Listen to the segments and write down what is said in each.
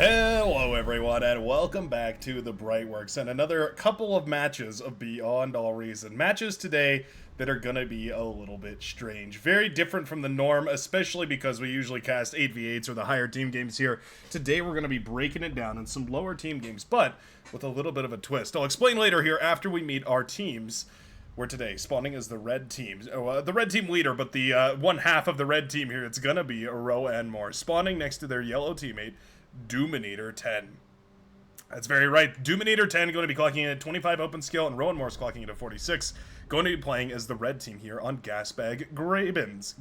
Hello everyone and welcome back to the Brightworks and another couple of matches of Beyond All Reason. Matches today that are gonna be a little bit strange. Very different from the norm, especially because we usually cast 8v8s or the higher team games here. Today we're gonna be breaking it down in some lower team games, but with a little bit of a twist. I'll explain later here after we meet our teams. Where today, spawning as the red team. The red team leader, but the one half of the red team here, it's gonna be Ro and more. Spawning next to their yellow teammate, Doominator 10. That's very right. Doominator 10 going to be clocking in at 25 open skill, and Rowan Morse clocking in at 46. Going to be playing as the red team here on Gasbag Grabens.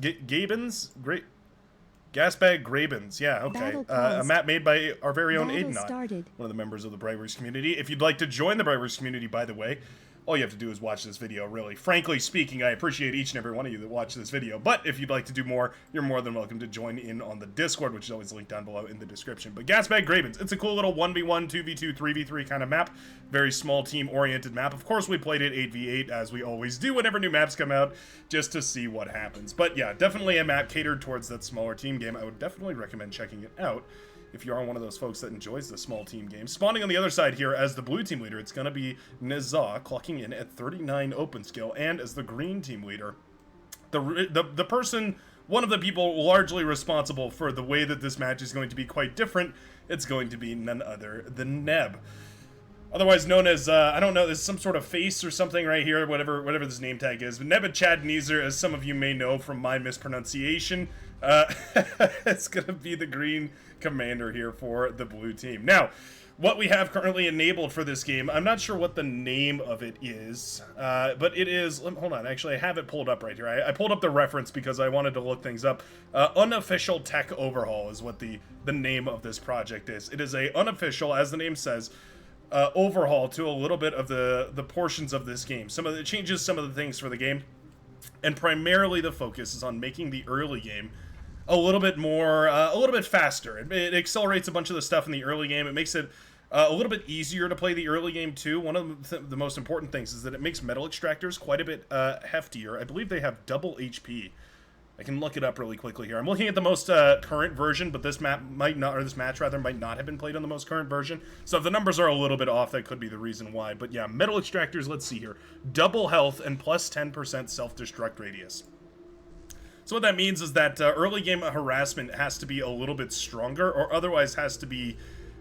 Gasbag Grabens. Yeah, okay. A map made by our very own Aiden, one of the members of the Brightworks community. If you'd like to join the Brightworks community, by the way, all you have to do is watch this video, really. Frankly speaking, I appreciate each and every one of you that watch this video, but if you'd like to do more, you're more than welcome to join in on the Discord, which is always linked down below in the description. But Gasbag Grabens, it's a cool little 1v1, 2v2, 3v3 kind of map. Very small team-oriented map. Of course, we played it 8v8, as we always do whenever new maps come out, just to see what happens. But yeah, definitely a map catered towards that smaller team game. I would definitely recommend checking it out if you are one of those folks that enjoys the small team game. Spawning on the other side here as the blue team leader, it's going to be Nizah, clocking in at 39 open skill, and as the green team leader, the person, one of the people largely responsible for the way that this match is going to be quite different, it's going to be none other than Neb. Otherwise known as, I don't know, there's some sort of face or something right here, whatever this name tag is. But Nebuchadnezzar, as some of you may know from my mispronunciation, it's going to be the green commander here for the blue team. Now, what we have currently enabled for this game, I'm not sure what the name of it is, but it is, hold on, actually I have it pulled up right here. I pulled up the reference because I wanted to look things up. Unofficial Tech Overhaul is what the name of this project is. It is a unofficial, as the name says, overhaul to a little bit of the portions of this game. Some of the changes, some of the things for the game, and primarily the focus is on making the early game a little bit more, a little bit faster. It accelerates a bunch of the stuff in the early game. It makes it a little bit easier to play the early game too. One of the most important things is that it makes metal extractors quite a bit heftier. I believe they have double HP. I can look it up really quickly here. I'm looking at the most current version, but this map might not, or this match rather, might not have been played on the most current version. So if the numbers are a little bit off, that could be the reason why. But yeah, metal extractors, let's see here. Double health and plus 10% self-destruct radius. So what that means is that early game harassment has to be a little bit stronger, or otherwise has to be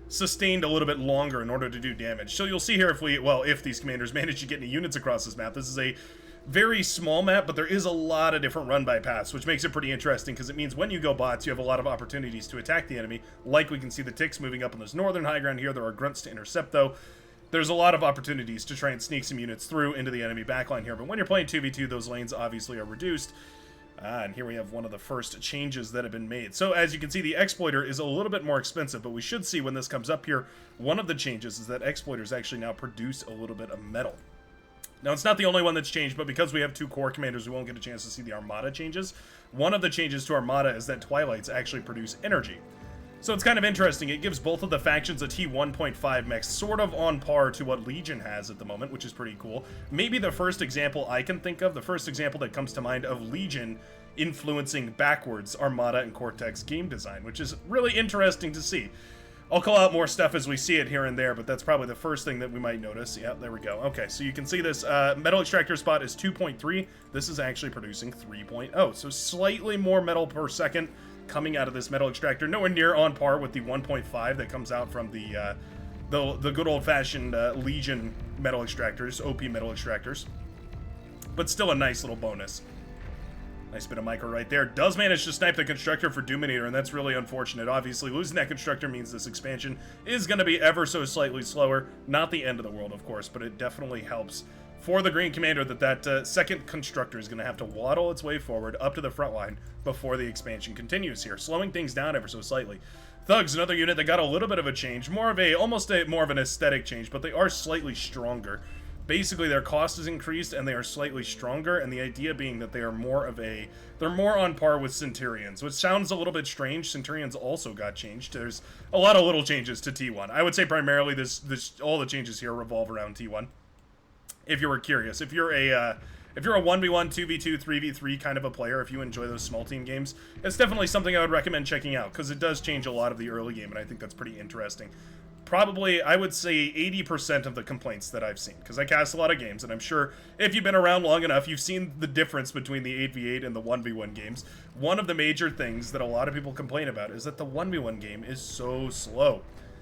sustained a little bit longer in order to do damage. So you'll see here if these commanders manage to get any units across this map. This is a very small map, but there is a lot of different run-by paths, which makes it pretty interesting, because it means when you go bots, you have a lot of opportunities to attack the enemy. Like we can see the ticks moving up on this northern high ground here. There are grunts to intercept, though. There's a lot of opportunities to try and sneak some units through into the enemy backline here, but when you're playing 2v2, those lanes obviously are reduced. And here we have one of the first changes that have been made. So as you can see, the Exploiter is a little bit more expensive, but we should see when this comes up here, one of the changes is that Exploiters actually now produce a little bit of metal. Now, it's not the only one that's changed, but because we have two core commanders, we won't get a chance to see the Armada changes. One of the changes to Armada is that Twilights actually produce energy. So it's kind of interesting. It gives both of the factions a T1.5 mech, sort of on par to what Legion has at the moment, which is pretty cool. Maybe the first example I can think of, the first example that comes to mind of Legion influencing backwards Armada and Cortex game design, which is really interesting to see. I'll call out more stuff as we see it here and there, but that's probably the first thing that we might notice. Yeah, there we go. Okay, so you can see this metal extractor spot is 2.3. This is actually producing 3.0, so slightly more metal per second coming out of this metal extractor. Nowhere near on par with the 1.5 that comes out from the good old-fashioned Legion metal extractors, OP metal extractors, but still a nice little bonus. Nice bit of micro right there. Does manage to snipe the Constructor for Doominator, and that's really unfortunate. Obviously, losing that Constructor means this expansion is going to be ever so slightly slower. Not the end of the world, of course, but it definitely helps for the Green Commander that second Constructor is going to have to waddle its way forward up to the front line before the expansion continues here, slowing things down ever so slightly. Thugs, another unit that got a little bit of a change, more of an aesthetic change, but they are slightly stronger. Basically, their cost is increased and they are slightly stronger, and the idea being that they are they're more on par with Centurions, which sounds a little bit strange. Centurions also got changed. There's a lot of little changes to T1. I would say primarily all the changes here revolve around T1. If you were curious, if you're if you're a 1v1, 2v2, 3v3 kind of a player, if you enjoy those small team games, it's definitely something I would recommend checking out, because it does change a lot of the early game, and I think that's pretty interesting. Probably, I would say 80% of the complaints that I've seen, because I cast a lot of games, and I'm sure if you've been around long enough, you've seen the difference between the 8v8 and the 1v1 games. One of the major things that a lot of people complain about is that the 1v1 game is so slow.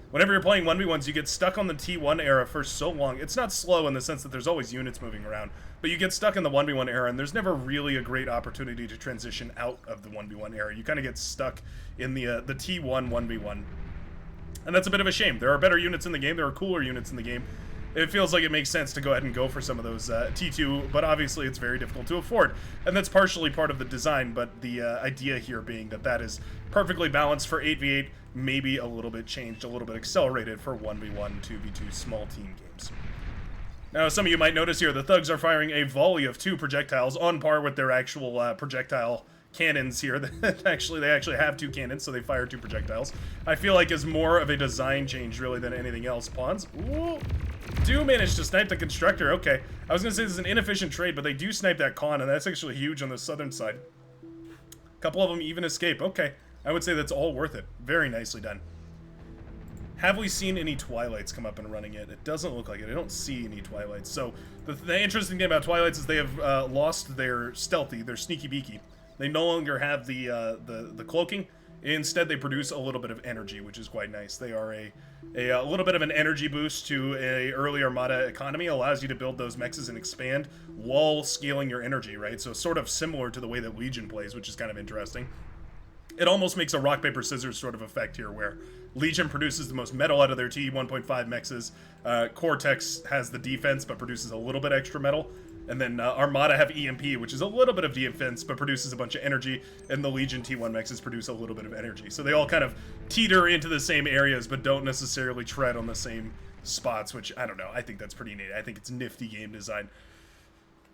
Whenever you're playing 1v1s, you get stuck on the T1 era for so long. It's not slow in the sense that there's always units moving around, but you get stuck in the 1v1 era, and there's never really a great opportunity to transition out of the 1v1 era. You kind of get stuck in the T1 1v1. And that's a bit of a shame. There are better units in the game. There are cooler units in the game. It feels like it makes sense to go ahead and go for some of those T2, but obviously it's very difficult to afford. And that's partially part of the design, but the idea here being that that is perfectly balanced for 8v8, maybe a little bit changed, a little bit accelerated for 1v1, 2v2 small team games. Now, some of you might notice here, the thugs are firing a volley of 2 projectiles on par with their actual projectile cannons here. They actually have 2 cannons, so they fire 2 projectiles. I feel like is more of a design change really than anything else. Pawns, ooh, do manage to snipe the constructor. Okay, I was gonna say this is an inefficient trade, but they do snipe that con, and that's actually huge on the southern side. A couple of them even escape. Okay, I would say that's all worth it. Very nicely done. Have we seen any Twilights come up and running yet? It doesn't look like it. I don't see any Twilights. So the interesting thing about Twilights is they have lost their stealthy, their sneaky beaky. They no longer have the cloaking. Instead, they produce a little bit of energy, which is quite nice. They are a little bit of an energy boost to a early Armada economy. Allows you to build those mexes and expand while scaling your energy, right? So sort of similar to the way that Legion plays, which is kind of interesting. It almost makes a rock, paper, scissors sort of effect here, where Legion produces the most metal out of their T1.5 mexes. Cortex has the defense, but produces a little bit extra metal. And then Armada have EMP, which is a little bit of defense, but produces a bunch of energy. And the Legion T1 mexes produce a little bit of energy. So they all kind of teeter into the same areas, but don't necessarily tread on the same spots, which, I don't know, I think that's pretty neat. I think it's nifty game design.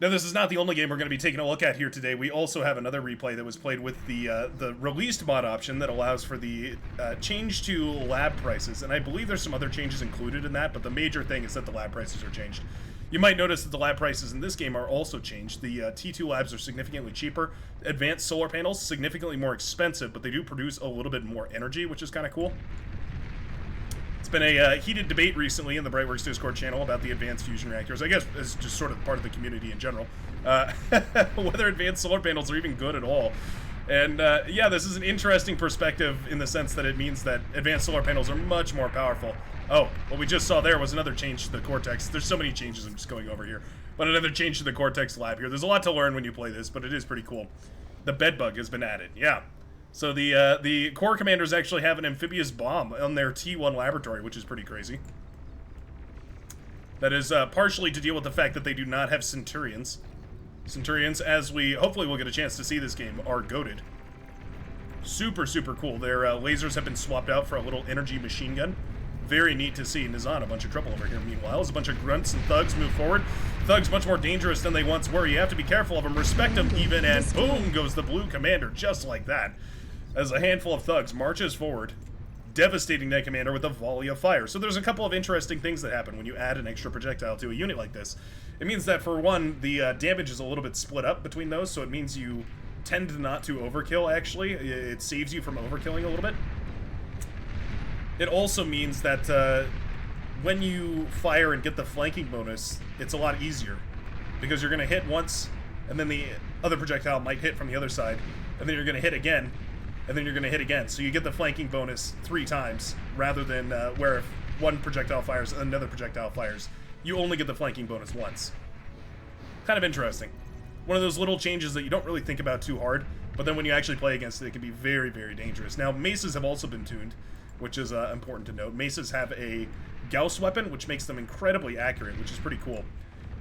Now, this is not the only game we're going to be taking a look at here today. We also have another replay that was played with the released mod option that allows for the change to lab prices. And I believe there's some other changes included in that, but the major thing is that the lab prices are changed. You might notice that the lab prices in this game are also changed. The T2 labs are significantly cheaper. Advanced solar panels, significantly more expensive, but they do produce a little bit more energy, which is kind of cool. It's been a heated debate recently in the Brightworks Discord channel about the advanced fusion reactors. I guess it's just sort of part of the community in general. Whether advanced solar panels are even good at all. And yeah, this is an interesting perspective in the sense that it means that advanced solar panels are much more powerful. Oh, what we just saw there was another change to the Cortex. There's so many changes I'm just going over here. But another change to the Cortex lab here. There's a lot to learn when you play this, but it is pretty cool. The bedbug has been added, yeah. So the Corps commanders actually have an amphibious bomb on their T1 laboratory, which is pretty crazy. That is partially to deal with the fact that they do not have Centurions. Centurions, as we hopefully will get a chance to see this game, are goated. Super, super cool. Their lasers have been swapped out for a little energy machine gun. Very neat to see. Nizan, a bunch of trouble over here. Meanwhile, as a bunch of grunts and thugs move forward, thugs much more dangerous than they once were. You have to be careful of them, respect them even, and boom goes the blue commander, just like that. As a handful of thugs marches forward, devastating that commander with a volley of fire. So there's a couple of interesting things that happen when you add an extra projectile to a unit like this. It means that, for one, the damage is a little bit split up between those, so it means you tend not to overkill, actually. It saves you from overkilling a little bit. It also means that when you fire and get the flanking bonus, it's a lot easier, because you're going to hit once, and then the other projectile might hit from the other side, and then you're going to hit again, and then you're going to hit again. So you get the flanking bonus 3 times, rather than where if one projectile fires and another projectile fires, you only get the flanking bonus once. Kind of interesting. One of those little changes that you don't really think about too hard, but then when you actually play against it, it can be very, very dangerous. Now, maces have also been tuned, which is important to note. Maces have a Gauss weapon, which makes them incredibly accurate, which is pretty cool.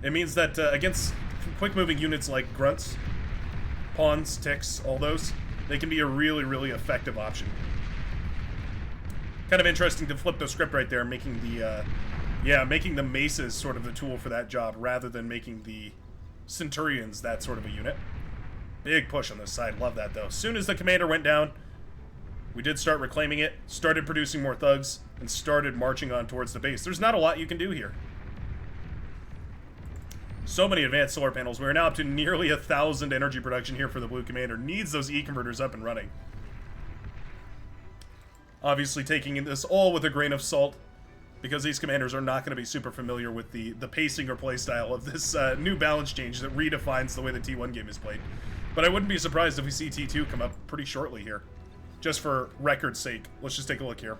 It means that against quick-moving units like grunts, pawns, ticks, all those, they can be a really, really effective option. Kind of interesting to flip the script right there, making the maces sort of the tool for that job, rather than making the Centurions that sort of a unit. Big push on this side. Love that, though. As soon as the commander went down, we did start reclaiming it, started producing more thugs, and started marching on towards the base. There's not a lot you can do here. So many advanced solar panels. We're now up to nearly 1,000 energy production here for the Blue Commander. Needs those E-converters up and running. Obviously taking this all with a grain of salt, because these commanders are not going to be super familiar with the pacing or playstyle of this new balance change that redefines the way the T1 game is played. But I wouldn't be surprised if we see T2 come up pretty shortly here. Just for record's sake, let's just take a look here.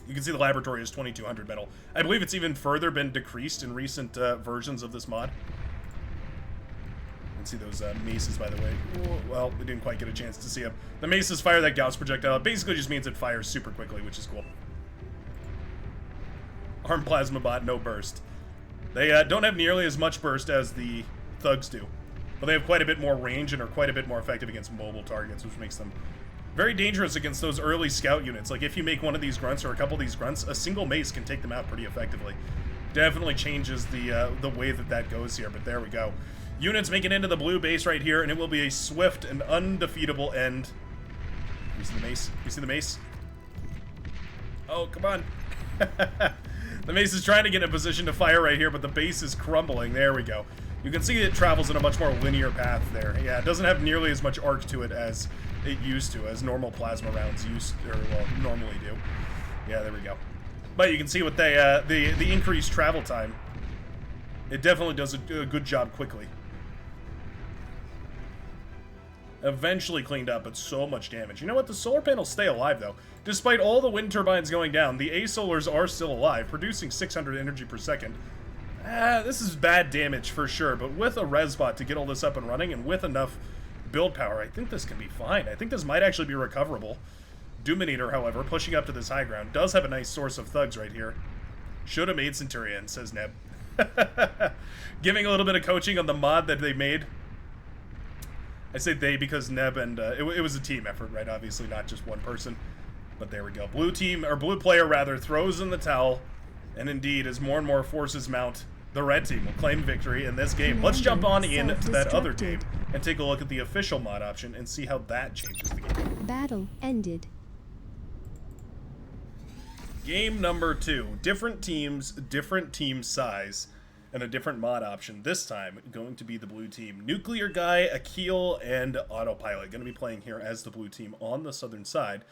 You can see the laboratory is 2200 metal. I believe it's even further been decreased in recent versions of this mod. You can see those maces, by the way. Well, we didn't quite get a chance to see them. The maces fire that Gauss projectile. It basically just means it fires super quickly, which is cool. Arm Plasma Bot, no burst. They don't have nearly as much burst as the Thugs do. But they have quite a bit more range and are quite a bit more effective against mobile targets, which makes them very dangerous against those early scout units. Like, if you make one of these grunts or a couple of these grunts, a single mace can take them out pretty effectively. Definitely changes the way that goes here, but there we go. Units making into the blue base right here, and it will be a swift and undefeatable end. You see the mace? You see the mace? Oh, come on. The mace is trying to get in a position to fire right here, but the base is crumbling. There we go. You can see it travels in a much more linear path there. Yeah, it doesn't have nearly as much arc to it as it used to, as normal plasma rounds normally do. Yeah, there we go. But you can see with the increased travel time, it definitely does a good job quickly. Eventually cleaned up, but so much damage. You know what? The solar panels stay alive, though. Despite all the wind turbines going down, the A-solars are still alive, producing 600 energy per second. This is bad damage for sure, but with a resbot to get all this up and running, and with enough build power, I think this can be fine. I think this might actually be recoverable. Doominator, however, pushing up to this high ground, does have a nice source of thugs right here. Should have made Centurion, says Neb. Giving a little bit of coaching on the mod that they made. I say they because Neb and it was a team effort, right? Obviously not just one person. But there we go. Blue team, or blue player rather, throws in the towel. And indeed, as more and more forces mount, the red team will claim victory in this game. Let's jump on in to that other game and take a look at the official mod option and see how that changes the game. Battle ended. Game number 2. Different teams, different team size, and a different mod option. This time, going to be the blue team. Nuclear Guy, Akil, and Autopilot. Going to be playing here as the blue team on the southern side.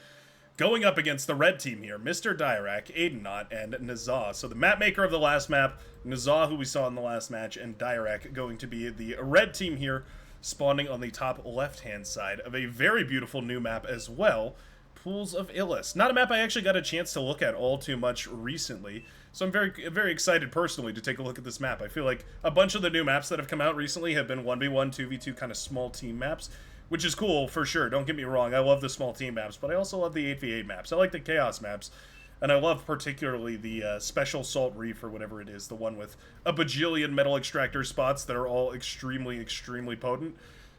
Going up against the red team here, Mr. Dirac, Aidenot, and Nazah. So the map maker of the last map, Nazah, who we saw in the last match, and Dirac going to be the red team here, spawning on the top left-hand side of a very beautiful new map as well, Pools of Illis. Not a map I actually got a chance to look at all too much recently, so I'm very excited personally to take a look at this map. I feel like a bunch of the new maps that have come out recently have been 1v1, 2v2 kind of small team maps, which is cool for sure. Don't get me wrong, I love the small team maps, but I also love the 8v8 maps. I like the Chaos maps, and I love particularly the Special Salt Reef or whatever it is, the one with a bajillion metal extractor spots that are all extremely potent.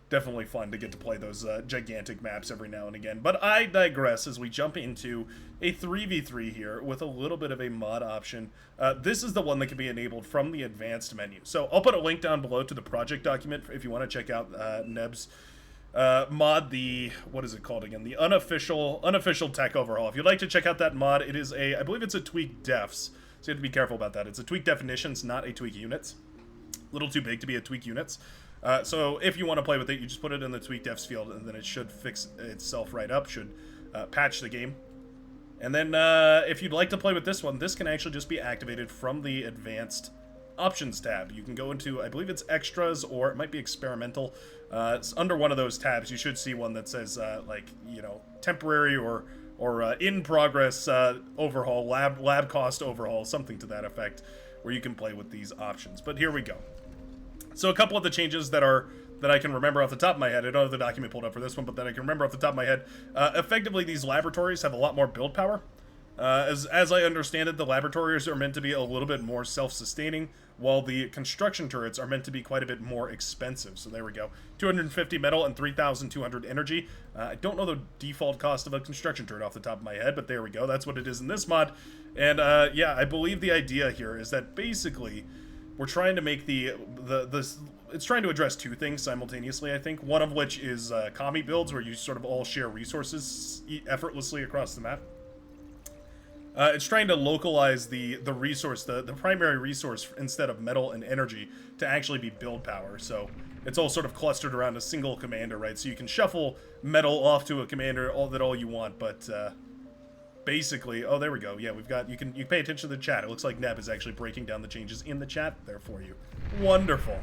Definitely fun to get to play those gigantic maps every now and again. But I digress as we jump into a 3v3 here with a little bit of a mod option. This is the one that can be enabled from the advanced menu. So I'll put a link down below to the project document if you want to check out Neb's mod, what is it called again? The unofficial tech overhaul. If you'd like to check out that mod, it is I believe it's a tweak defs, so you have to be careful about that. It's a tweak definitions, not a tweak units. A little too big to be a tweak units. So if you want to play with it, you just put it in the tweak defs field, and then it should fix itself right up, should patch the game. And then if you'd like to play with this one, this can actually just be activated from the advanced options tab. You can go into, I believe it's extras, or it might be experimental. It's under one of those tabs. You should see one that says like, you know, temporary or in progress overhaul, lab cost overhaul, something to that effect, where you can play with these options. But here we go. So a couple of the changes that I can remember off the top of my head, I don't have the document pulled up for this one, but that I can remember off the top of my head, effectively these laboratories have a lot more build power. As I understand it, the laboratories are meant to be a little bit more self-sustaining, while the construction turrets are meant to be quite a bit more expensive. So there we go. 250 metal and 3,200 energy. I don't know the default cost of a construction turret off the top of my head, but there we go. That's what it is in this mod. And yeah, I believe the idea here is that basically we're trying to make it's trying to address two things simultaneously, I think. One of which is commie builds, where you sort of all share resources effortlessly across the map. It's trying to localize the resource, the primary resource, instead of metal and energy, to actually be build power. So it's all sort of clustered around a single commander, right? So you can shuffle metal off to a commander all you want, but basically, oh, there we go. Yeah, we've got, you pay attention to the chat. It looks like Neb is actually breaking down the changes in the chat there for you. Wonderful.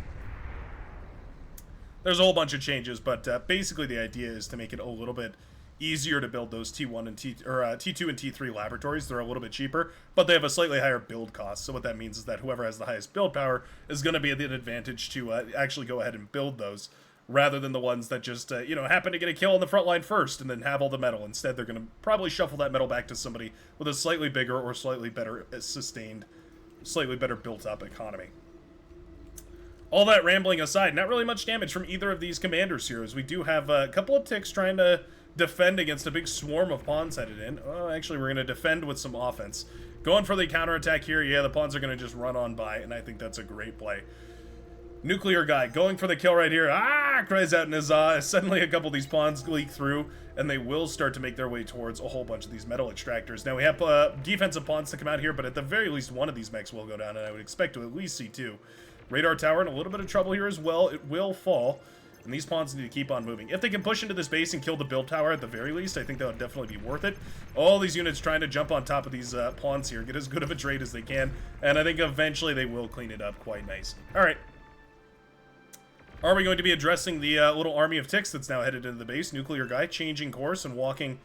There's a whole bunch of changes, but basically the idea is to make it a little bit easier to build those T1 and T2 and T3 laboratories. They're a little bit cheaper, but they have a slightly higher build cost. So what that means is that whoever has the highest build power is going to be at an advantage to actually go ahead and build those, rather than the ones that just you know, happen to get a kill on the front line first and then have all the metal. Instead, they're going to probably shuffle that metal back to somebody with a slightly bigger or slightly better sustained, slightly better built up economy. All that rambling aside, not really much damage from either of these commanders here, as we do have a couple of ticks trying to defend against a big swarm of pawns headed in. Oh, actually, we're going to defend with some offense. Going for the counterattack here. Yeah, the pawns are going to just run on by, and I think that's a great play. Nuclear guy going for the kill right here. Ah! Cries out in his suddenly a couple of these pawns leak through, and they will start to make their way towards a whole bunch of these metal extractors. Now, we have defensive pawns to come out here, but at the very least, one of these mechs will go down, and I would expect to at least see two. Radar tower in a little bit of trouble here as well. It will fall. And these pawns need to keep on moving. If they can push into this base and kill the build tower at the very least, I think that would definitely be worth it. All these units trying to jump on top of these pawns here, get as good of a trade as they can, and I think eventually they will clean it up quite nice. Alright. Are we going to be addressing the little army of ticks that's now headed into the base? Nuclear guy changing course and walking,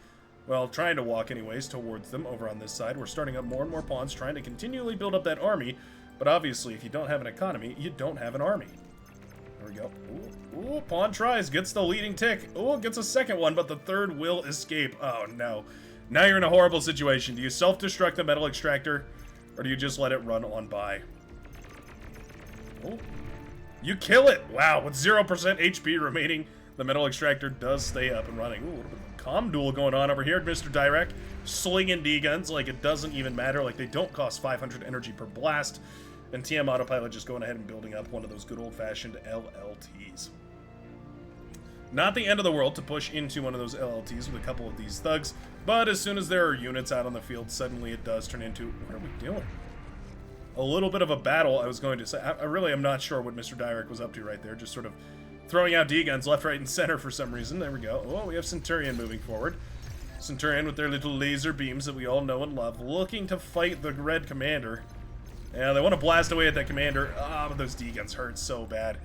well, trying to walk anyways, towards them over on this side. We're starting up more and more pawns, trying to continually build up that army, but obviously if you don't have an economy, you don't have an army. There we go. Ooh, pawn tries, gets the leading tick. Ooh, gets a second one, but the third will escape. Oh, no. Now you're in a horrible situation. Do you self-destruct the metal extractor, or do you just let it run on by? Oh, you kill it! Wow, with 0% HP remaining, the metal extractor does stay up and running. Ooh, a little bit of a comm duel going on over here. Mr. Dirac slinging D-guns like it doesn't even matter, like they don't cost 500 energy per blast. And TM Autopilot just going ahead and building up one of those good old-fashioned LLTs. Not the end of the world to push into one of those LLTs with a couple of these thugs, but as soon as there are units out on the field, suddenly it does turn into, what are we doing? A little bit of a battle, I was going to say. I really am not sure what Mr. Dirac was up to right there, just sort of throwing out D-guns left, right, and center for some reason. There we go. Oh, we have Centurion moving forward. Centurion with their little laser beams that we all know and love, looking to fight the red commander. Yeah, they want to blast away at that commander. Ah, but those D-guns hurt so bad.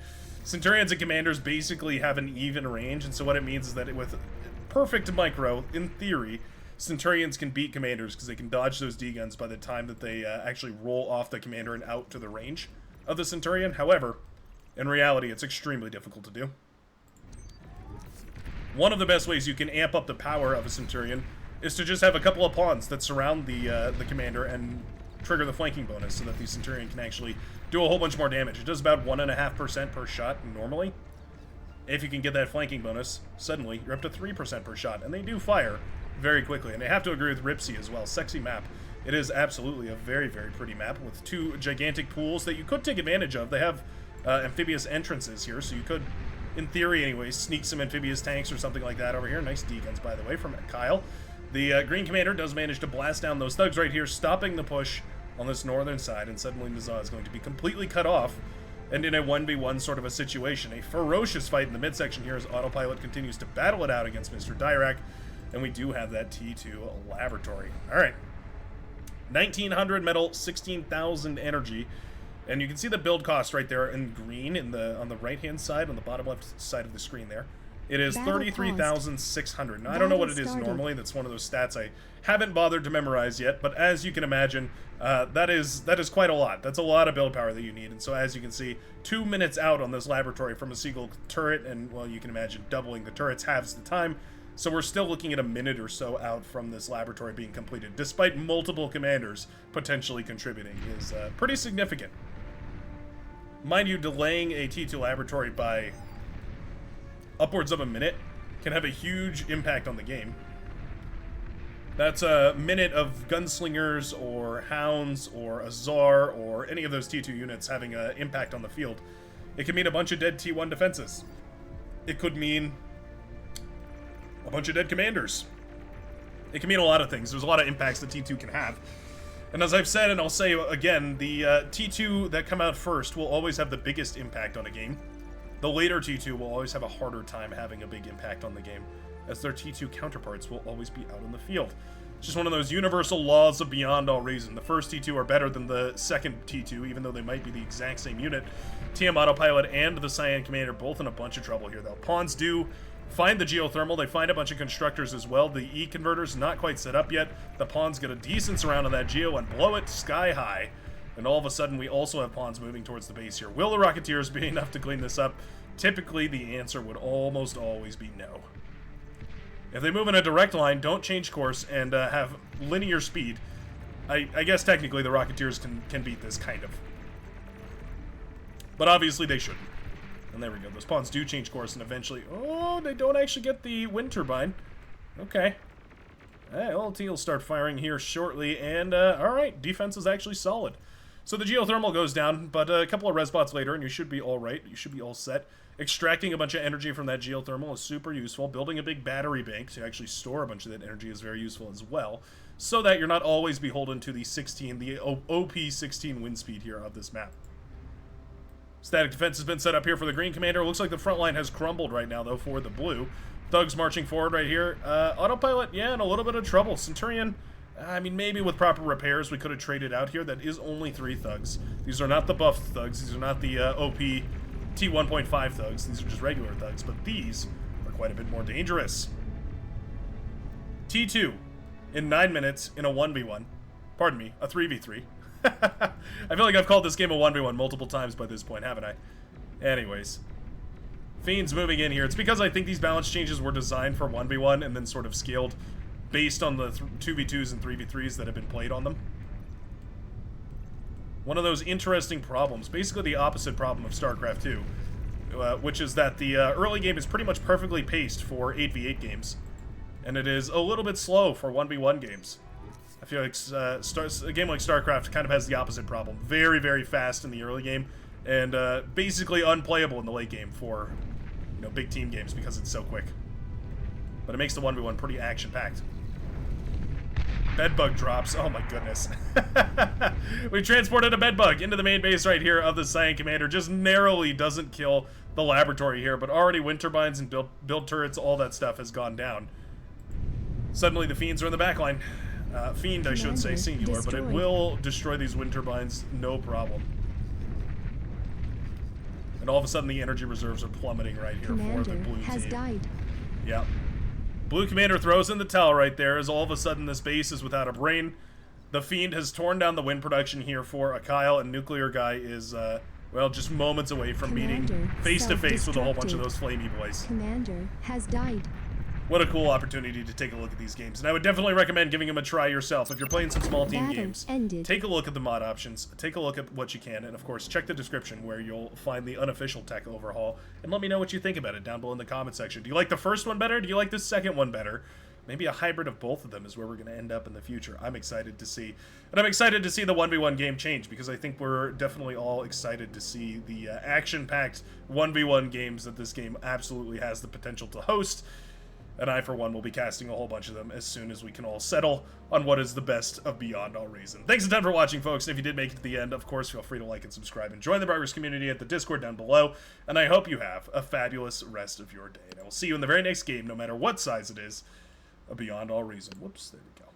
Centurions and commanders basically have an even range, and so what it means is that with perfect micro, in theory, Centurions can beat commanders because they can dodge those D-guns by the time that they actually roll off the commander and out to the range of the Centurion. However, in reality, it's extremely difficult to do. One of the best ways you can amp up the power of a Centurion is to just have a couple of pawns that surround the commander and trigger the flanking bonus so that the Centurion can actually do a whole bunch more damage. It does about 1.5% per shot normally. If you can get that flanking bonus, suddenly you're up to 3% per shot, and they do fire very quickly. And I have to agree with Ripsy as well. Sexy map. It is absolutely a very, very pretty map with two gigantic pools that you could take advantage of. They have amphibious entrances here, so you could, in theory anyways, sneak some amphibious tanks or something like that over here. Nice D-guns, by the way, from Kyle. The Green Commander does manage to blast down those thugs right here, stopping the push on this northern side, and suddenly Nizah is going to be completely cut off, and in a 1v1 sort of a situation. A ferocious fight in the midsection here as Autopilot continues to battle it out against Mr. Dirac, and we do have that T2 laboratory. Alright. 1,900 metal, 16,000 energy, and you can see the build cost right there in green on the right-hand side, on the bottom left side of the screen there. It is 33,600. Now, I don't know what it is normally. That's one of those stats I haven't bothered to memorize yet. But as you can imagine, that is quite a lot. That's a lot of build power that you need. And so as you can see, 2 minutes out on this laboratory from a single turret. And, well, you can imagine doubling the turrets halves the time. So we're still looking at a minute or so out from this laboratory being completed, despite multiple commanders potentially contributing, is pretty significant. Mind you, delaying a T2 laboratory by upwards of a minute can have a huge impact on the game. That's a minute of gunslingers or hounds or a czar or any of those T2 units having an impact on the field. It could mean a bunch of dead T1 defenses. It could mean a bunch of dead commanders. It can mean a lot of things. There's a lot of impacts that T2 can have. And as I've said, and I'll say again, the T2 that come out first will always have the biggest impact on a game. The later T2 will always have a harder time having a big impact on the game, as their T2 counterparts will always be out in the field. It's just one of those universal laws of beyond all reason. The first T2 are better than the second T2, even though they might be the exact same unit. TM Autopilot and the Cyan Commander both in a bunch of trouble here, though. Pawns do find the geothermal. They find a bunch of constructors as well. The E-converter's not quite set up yet. The pawns get a decent surround on that geo and blow it sky high. And all of a sudden, we also have pawns moving towards the base here. Will the Rocketeers be enough to clean this up? Typically, the answer would almost always be no. If they move in a direct line, don't change course, and have linear speed, I guess technically the Rocketeers can beat this, kind of. But obviously they shouldn't. And there we go. Those pawns do change course, and eventually... Oh, they don't actually get the wind turbine. Okay. LT will start firing here shortly, and alright, defense is actually solid. So the geothermal goes down, but a couple of res bots later, and you should be alright. You should be all set. Extracting a bunch of energy from that geothermal is super useful. Building a big battery bank to actually store a bunch of that energy is very useful as well, so that you're not always beholden to the OP 16 wind speed here of this map. Static defense has been set up here for the green commander. Looks like the front line has crumbled right now, though, for the blue. Thugs marching forward right here. Autopilot, yeah, in a little bit of trouble. Centurion, I mean, maybe with proper repairs we could have traded out here. That is only 3 thugs. These are not the buffed thugs. These are not the OP T1.5 thugs. These are just regular thugs, but these are quite a bit more dangerous. T2 in 9 minutes in a 1v1. Pardon me, a 3v3. I feel like I've called this game a 1v1 multiple times by this point, haven't I? Anyways. Fiends moving in here. It's because I think these balance changes were designed for 1v1 and then sort of scaled based on the 2v2s and 3v3s that have been played on them. One of those interesting problems, basically the opposite problem of StarCraft 2, which is that the early game is pretty much perfectly paced for 8v8 games, and it is a little bit slow for 1v1 games. I feel like a game like StarCraft kind of has the opposite problem. Very, very fast in the early game, and basically unplayable in the late game for, you know, big team games because it's so quick. But it makes the 1v1 pretty action-packed. Bedbug drops. Oh my goodness. We transported a bedbug into the main base right here of the Cyan Commander. Just narrowly doesn't kill the laboratory here, but already wind turbines and build turrets, all that stuff has gone down. Suddenly the Fiends are in the backline. Fiend, I should say, singular, but it will destroy these wind turbines, no problem. And all of a sudden, the energy reserves are plummeting right here for the blue team. Died. Yeah. Blue Commander throws in the towel right there, as all of a sudden this base is without a brain. The Fiend has torn down the wind production here for a Kyle, and Nuclear Guy is, well, just moments away from meeting face-to-face with a whole bunch of those flamey boys. Commander has died. What a cool opportunity to take a look at these games. And I would definitely recommend giving them a try yourself. If you're playing some small team games, take a look at the mod options, take a look at what you can, and of course, check the description where you'll find the unofficial tech overhaul, and let me know what you think about it down below in the comment section. Do you like the first one better? Do you like the second one better? Maybe a hybrid of both of them is where we're going to end up in the future. I'm excited to see. And I'm excited to see the 1v1 game change, because I think we're definitely all excited to see the action-packed 1v1 games that this game absolutely has the potential to host. And I, for one, will be casting a whole bunch of them as soon as we can all settle on what is the best of Beyond All Reason. Thanks a ton for watching, folks. And if you did make it to the end, of course, feel free to like and subscribe and join the Brightverse community at the Discord down below. And I hope you have a fabulous rest of your day. And I will see you in the very next game, no matter what size it is, of Beyond All Reason. Whoops, there we go.